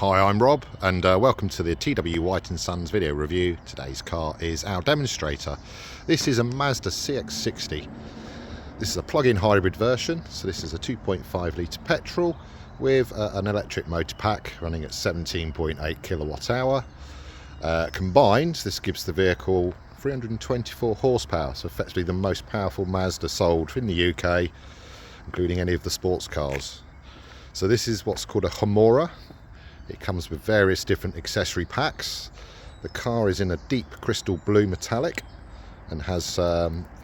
Hi, I'm Rob and welcome to the TW White & Sons video review. Today's car is our Demonstrator. This is a Mazda CX-60. This is a plug-in hybrid version, so this is a 2.5 litre petrol with an electric motor pack running at 17.8 kilowatt hour. Combined, this gives the vehicle 324 horsepower, so effectively the most powerful Mazda sold in the UK, including any of the sports cars. So this is what's called a Homura. It comes with various different accessory packs. The car is in a deep crystal blue metallic and has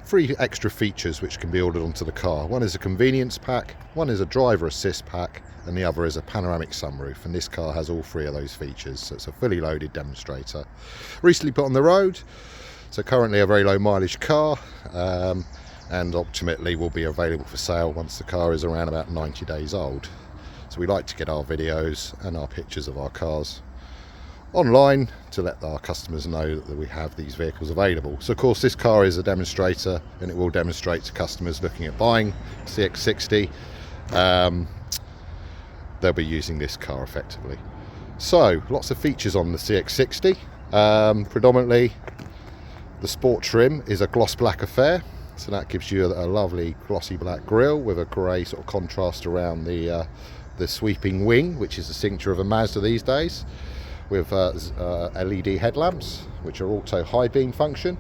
3 extra features which can be ordered onto the car. One is a convenience pack, one is a driver assist pack, and the other is a panoramic sunroof. And this car has all 3 of those features, so it's a fully loaded Demonstrator. Recently put on the road, so currently a very low mileage car, and ultimately will be available for sale once the car is around about 90 days old. So we like to get our videos and our pictures of our cars online to let our customers know that we have these vehicles available. So of course this car is a Demonstrator and it will demonstrate to customers looking at buying CX-60. They'll be using this car effectively. So lots of features on the CX-60. Predominantly the sport trim is a gloss black affair. So that gives you a lovely glossy black grille with a grey sort of contrast around the sweeping wing, which is the signature of a Mazda these days, with LED headlamps, which are auto high beam function.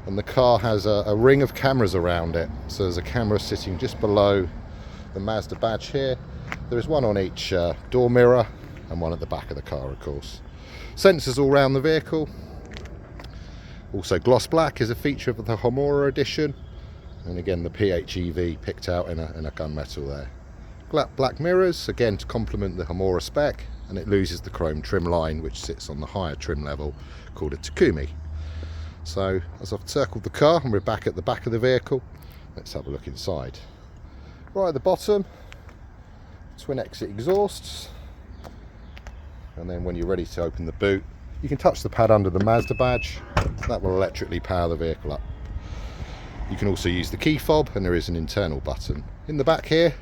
And the car has a ring of cameras around it. So there's a camera sitting just below the Mazda badge here. There is one on each door mirror and one at the back of the car, of course. Sensors all around the vehicle. Also gloss black is a feature of the Homura edition. And again, the PHEV picked out in a gunmetal there. Black mirrors, again to complement the Homura spec, and it loses the chrome trim line which sits on the higher trim level called a Takumi. So as I've circled the car and we're back at the back of the vehicle, let's have a look inside. Right at the bottom, twin exit exhausts, and then when you're ready to open the boot, you can touch the pad under the Mazda badge. That will electrically power the vehicle up. You can also use the key fob, and there is an internal button. In the back here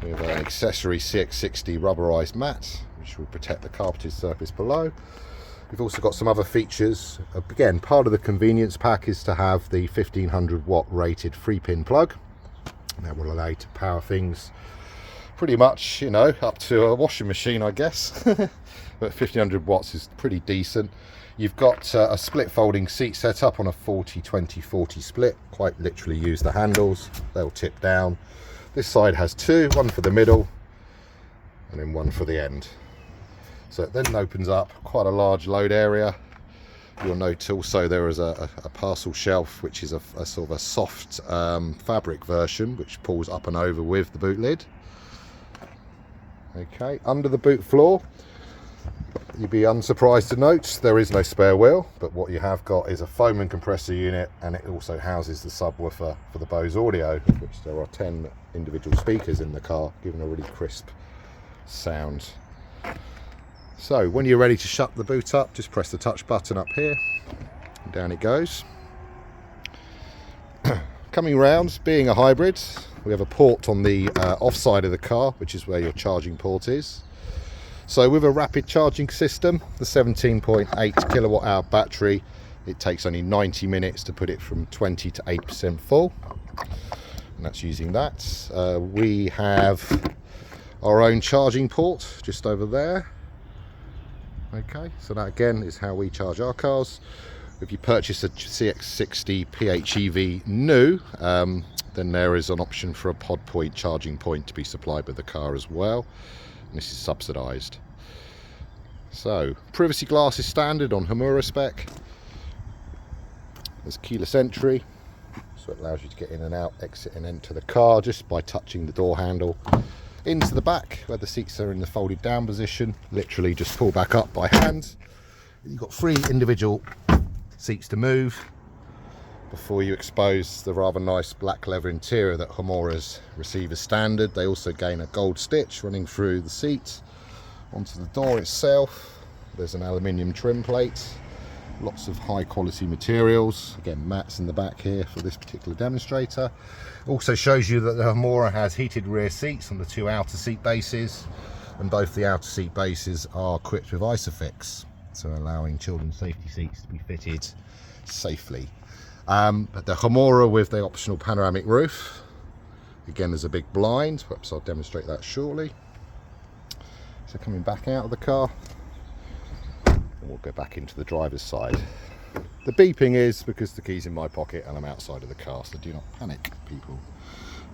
we have an accessory CX-60 rubberized mat which will protect the carpeted surface below. We've also got some other features. Again, part of the convenience pack is to have the 1500 watt rated 3-pin plug. That will allow you to power things pretty much, you know, up to a washing machine, I guess. But 1500 watts is pretty decent. You've got a split folding seat set up on a 40-20-40 split. Quite literally use the handles, they'll tip down. This side has 2, one for the middle and then one for the end. So it then opens up quite a large load area. You'll note also there is a parcel shelf, which is a sort of a soft fabric version which pulls up and over with the boot lid. Okay, under the boot floor, you'd be unsurprised to note there is no spare wheel, but what you have got is a foam and compressor unit, and it also houses the subwoofer for the Bose audio, which there are 10 individual speakers in the car, giving a really crisp sound. So when you're ready to shut the boot up, just press the touch button up here, and down it goes. Coming round, being a hybrid, we have a port on the off side of the car, which is where your charging port is. So with a rapid charging system, the 17.8 kilowatt hour battery, it takes only 90 minutes to put it from 20 to 8% full, and that's using that. We have our own charging port just over there. Okay, so that again is how we charge our cars. If you purchase a CX-60 PHEV new, then there is an option for a pod point charging point to be supplied with the car as well. This is subsidised. So privacy glass is standard on Homura spec. There's keyless entry, so it allows you to get in and out, exit and enter the car just by touching the door handle. Into the back where the seats are in the folded down position, literally just pull back up by hand. You've got 3 individual seats to move before you expose the rather nice black leather interior that Homura's receive as standard. They also gain a gold stitch running through the seat onto the door itself. There's an aluminium trim plate, lots of high quality materials, again mats in the back here for this particular Demonstrator. Also shows you that the Homura has heated rear seats on the 2 outer seat bases. and both the outer seat bases are equipped with ISOFIX, so allowing children's safety seats to be fitted safely. But the Homura with the optional panoramic roof, again there's a big blind, perhaps I'll demonstrate that shortly. So coming back out of the car, and we'll go back into the driver's side. The beeping is because the key's in my pocket and I'm outside of the car, so do not panic, people.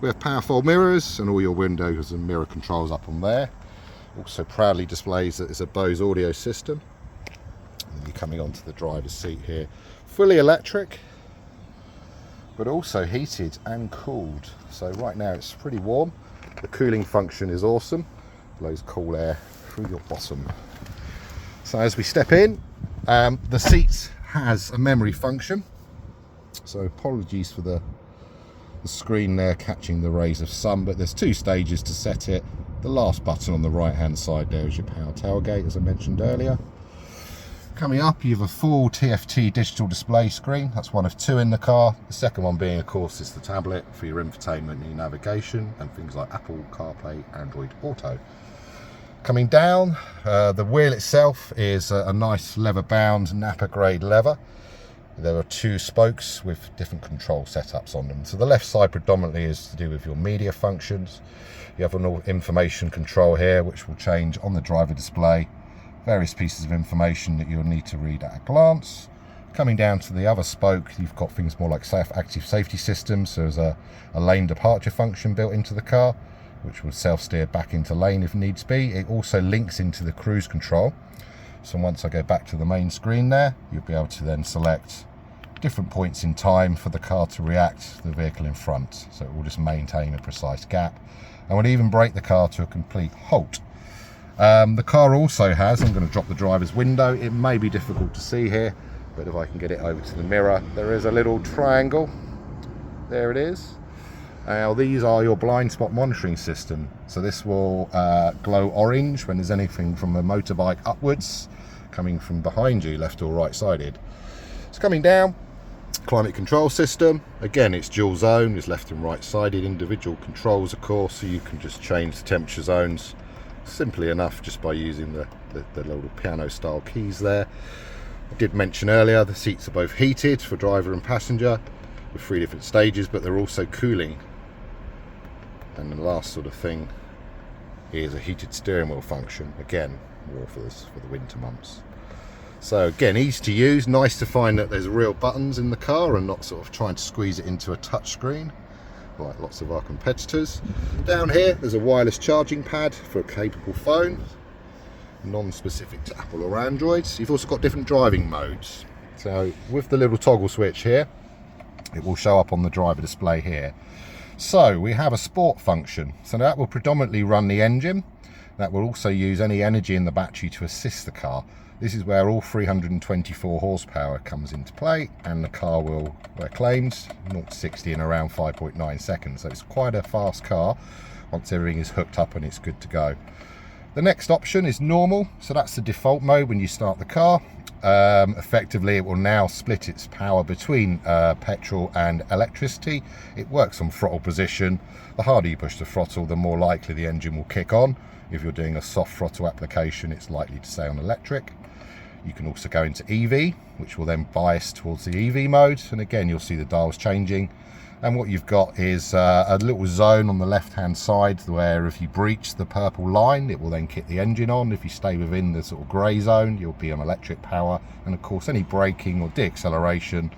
We have power fold mirrors and all your windows and mirror controls up on there. Also proudly displays that it's a Bose audio system. And you're coming onto the driver's seat here, fully electric, but also heated and cooled. So right now it's pretty warm. The cooling function is awesome, blows cool air through your bottom. So as we step in, the seat has a memory function. So apologies for the screen there catching the rays of sun, but there's 2 stages to set it. The last button on the right hand side there is your power tailgate, as I mentioned earlier. Coming up, you have a full TFT digital display screen. That's one of 2 in the car. The second one being, of course, is the tablet for your infotainment and your navigation and things like Apple CarPlay, Android Auto. Coming down, the wheel itself is a nice leather bound Napa grade leather. There are 2 spokes with different control setups on them. So the left side predominantly is to do with your media functions. You have an information control here, which will change on the driver display. Various pieces of information that you'll need to read at a glance. Coming down to the other spoke, you've got things more like active safety systems. So there's a lane departure function built into the car, which will self-steer back into lane if needs be. It also links into the cruise control. So once I go back to the main screen there, you'll be able to then select different points in time for the car to react to the vehicle in front. So it will just maintain a precise gap and will even brake the car to a complete halt. The car also has, I'm going to drop the driver's window, it may be difficult to see here, but if I can get it over to the mirror, there is a little triangle. There it is. Now these are your blind spot monitoring system. So this will glow orange when there's anything from a motorbike upwards coming from behind you, left or right sided. It's coming down. Climate control system, again it's dual zone, it's left and right sided, individual controls of course, so you can just change the temperature zones simply enough just by using the little piano style keys there. I did mention earlier the seats are both heated for driver and passenger with 3 different stages, but they're also cooling. And the last sort of thing is a heated steering wheel function, again more for the winter months. So again, easy to use, nice to find that there's real buttons in the car and not sort of trying to squeeze it into a touch screen like lots of our competitors. Down here there's a wireless charging pad for a capable phone, non-specific to Apple or Android. You've also got different driving modes. So with the little toggle switch here, it will show up on the driver display here. So we have a sport function, so that will predominantly run the engine. That will also use any energy in the battery to assist the car. This is where all 324 horsepower comes into play, and the car will, where claimed, 0 to 60 in around 5.9 seconds. So it's quite a fast car once everything is hooked up and it's good to go. The next option is normal, so that's the default mode when you start the car. Effectively it will now split its power between petrol and electricity. It works on throttle position. The harder you push the throttle, the more likely the engine will kick on. If you're doing a soft throttle application, it's likely to stay on electric. You can also go into EV, which will then bias towards the EV mode, and again you'll see the dials changing. And what you've got is a little zone on the left hand side where if you breach the purple line, it will then kick the engine on. If you stay within the sort of grey zone, you'll be on electric power, and of course any braking or deacceleration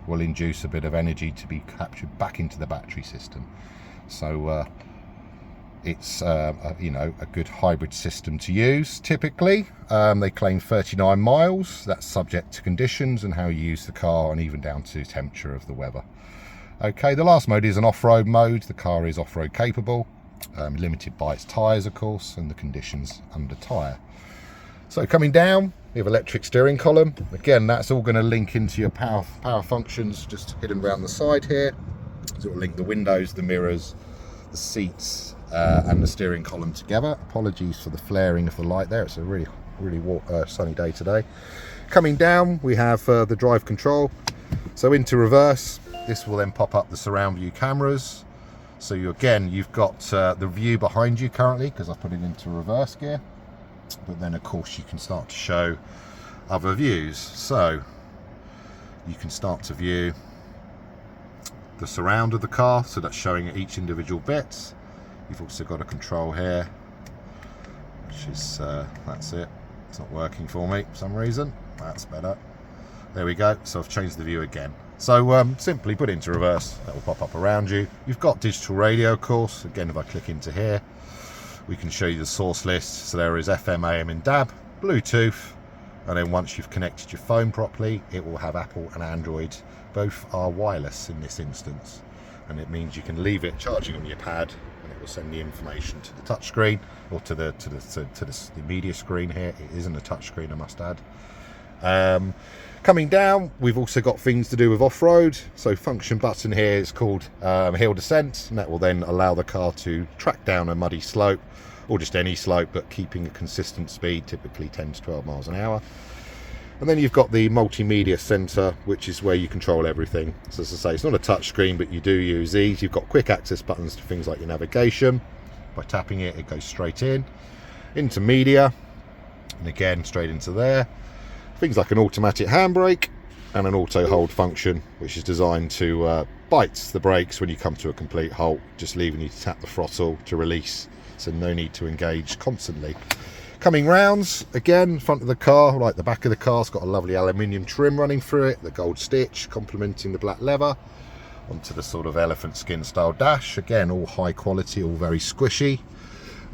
will induce a bit of energy to be captured back into the battery system. So it's you know, a good hybrid system to use. Typically they claim 39 miles. That's subject to conditions and how you use the car, and even down to temperature of the weather. Okay, the last mode is an off-road mode. The car is off-road capable, limited by its tyres of course, and the conditions under Tyre. So coming down, we have electric steering column. Again, that's all going to link into your power functions just hidden around the side here. So it will link the windows, the mirrors, the seats and the steering column together. Apologies for the flaring of the light there, it's a really sunny day today. Coming down we have the drive control. So into reverse, this will then pop up the surround view cameras. So you've got the view behind you currently, because I put it into reverse gear, but then of course you can start to show other views. So you can start to view the surround of the car, so that's showing each individual bit. You've also got a control here, which is that's it. It's not working for me for some reason. That's better. There we go. So I've changed the view again. So simply put it into reverse, that will pop up around you. You've got digital radio, of course. Again, if I click into here, we can show you the source list. So there is FM, AM and DAB, Bluetooth, and then once you've connected your phone properly, it will have Apple and Android. Both are wireless in this instance, and it means you can leave it charging on your pad, and it will send the information to the touchscreen, or to the media screen here. It isn't a touchscreen, I must add. Coming down, we've also got things to do with off-road. So function button here is called hill descent, and that will then allow the car to track down a muddy slope, or just any slope, but keeping a consistent speed, typically 10 to 12 miles an hour. And then you've got the multimedia center, which is where you control everything. So as I say, it's not a touch screen, but you do use these. You've got quick access buttons to things like your navigation. By tapping it, it goes straight into media, and again straight into there. Things like an automatic handbrake and an auto hold function, which is designed to bite the brakes when you come to a complete halt, just leaving you to tap the throttle to release, so no need to engage constantly. Coming rounds, again, front of the car, like the back of the car's got a lovely aluminium trim running through it, the gold stitch complementing the black leather, onto the sort of elephant skin style dash. Again, all high quality, all very squishy.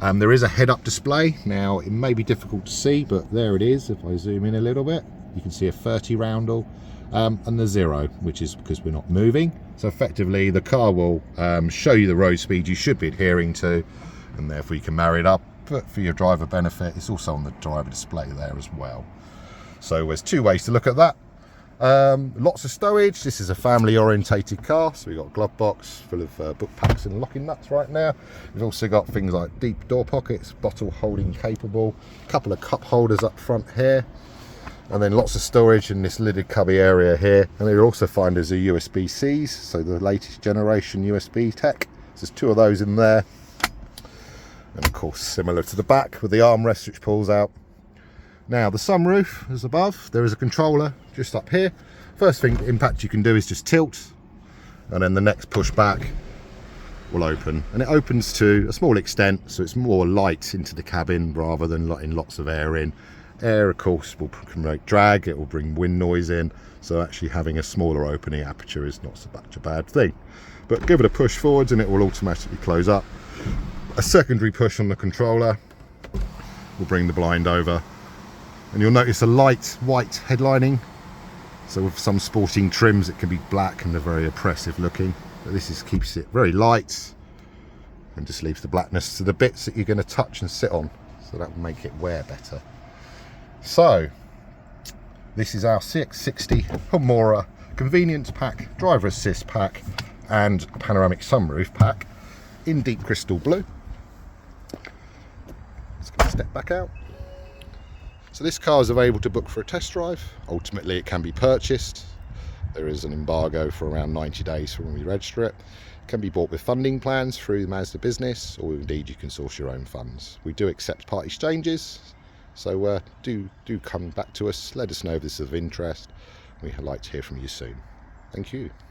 There is a head-up display. Now, it may be difficult to see, but there it is. If I zoom in a little bit, you can see a 30 roundel and the 0, which is because we're not moving. So effectively, the car will show you the road speed you should be adhering to, and therefore you can marry it up. But for your driver benefit, it's also on the driver display there as well. So there's two ways to look at that. Lots of stowage. This is a family orientated car, so we've got a glove box full of book packs and locking nuts right now. We've also got things like deep door pockets, bottle holding capable, a couple of cup holders up front here, and then lots of storage in this lidded cubby area here. And you'll also find there's a USB-Cs, so the latest generation USB tech. So there's two of those in there, and of course similar to the back with the armrest which pulls out. Now the sunroof is above, there is a controller just up here. First thing impact you can do is just tilt, and then the next push back will open, and it opens to a small extent, so it's more light into the cabin rather than letting lots of air in. Air of course will promote drag, it will bring wind noise in, so actually having a smaller opening aperture is not so much a bad thing. But give it a push forwards and it will automatically close up. A secondary push on the controller will bring the blind over. And you'll notice a light white headlining. So with some sporting trims it can be black and they're very oppressive looking. But this keeps it very light and just leaves the blackness to the bits that you're going to touch and sit on. So that will make it wear better. So this is our CX-60 Homura convenience pack, driver assist pack and panoramic sunroof pack in deep crystal blue. Just going to step back out. So this car is available to book for a test drive. Ultimately it can be purchased. There is an embargo for around 90 days from when we register it. It can be bought with funding plans through the Mazda business, or indeed you can source your own funds. We do accept part exchanges, so do come back to us. Let us know if this is of interest. We'd like to hear from you soon. Thank you.